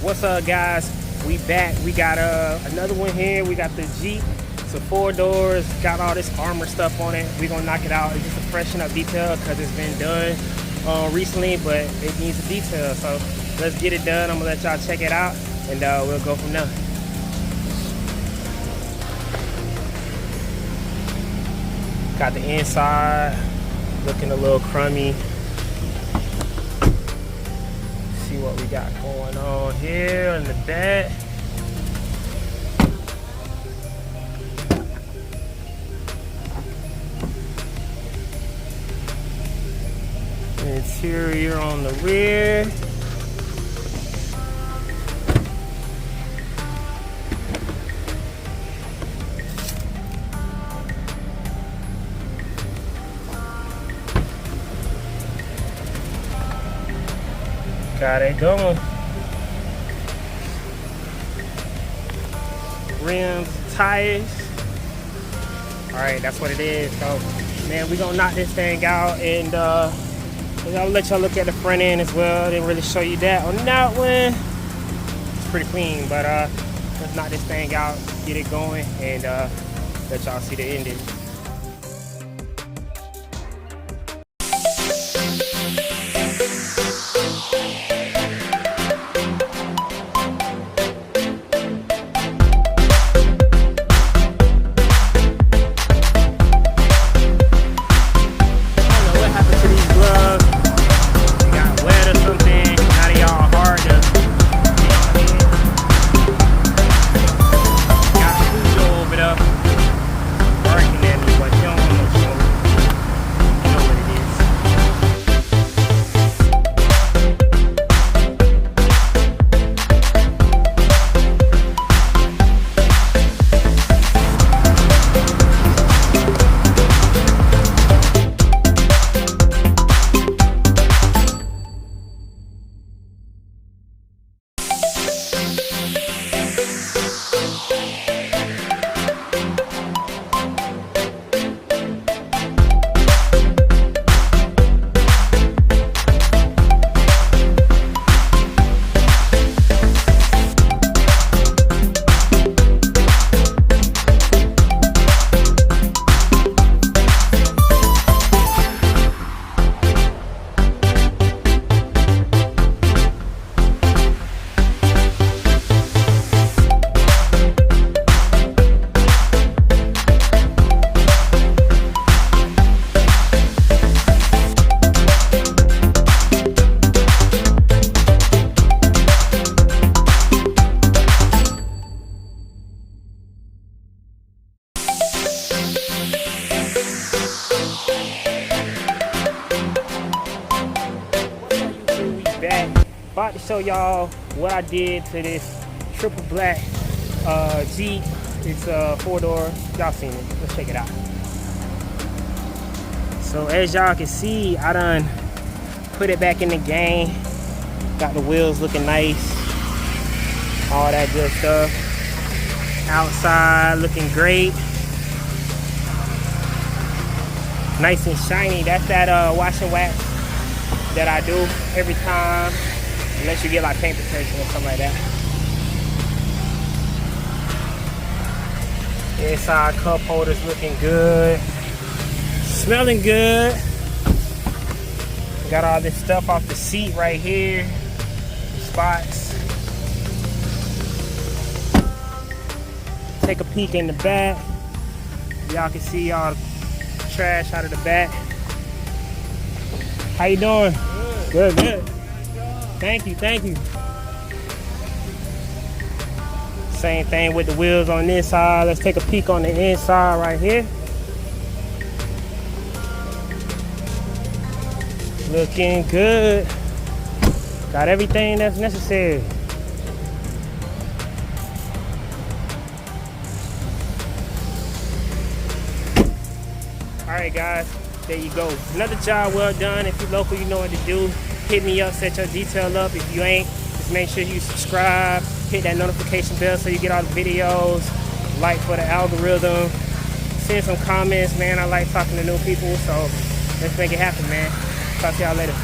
What's up, guys? We back. We got another one here. We got the Jeep. It's a 4 doors, got all this armor stuff on it. We're gonna knock it out. It's just a freshen up detail because it's been done recently, but it needs a detail. So let's get it done. I'm gonna let y'all check it out, and we'll go from there. Got the inside looking a little crummy. See what we got going on here in the back. Interior on the rear. Got it going. Rims, tires. Alright, that's what it is. So, man, we're gonna knock this thing out, and I'll let y'all look at the front end as well. Didn't really show you that on that one. It's pretty clean, but let's knock this thing out, get it going, and let y'all see the ending. About to show y'all what I did to this triple black Jeep. It's a 4-door. Y'all seen it. Let's check it out. So as y'all can see, I done put it back in the game. Got the wheels looking nice. All that good stuff. Outside looking great. Nice and shiny. That's that wash and wax that I do every time. Unless you get like paint protection or something like that. Inside cup holders looking good. Smelling good. Got all this stuff off the seat right here. The spots. Take a peek in the back. Y'all can see all the trash out of the back. How you doing? Good, good. Thank you, thank you. Same thing with the wheels on this side. Let's take a peek on the inside right here. Looking good. Got everything that's necessary. Alright guys, there you go. Another job well done. If you're local, you know what to do. Hit me up, set your detail up. If you ain't, just make sure you subscribe, hit that notification bell so you get all the videos, like for the algorithm, send some comments, man. I like talking to new people, so let's make it happen, man. Talk to y'all later.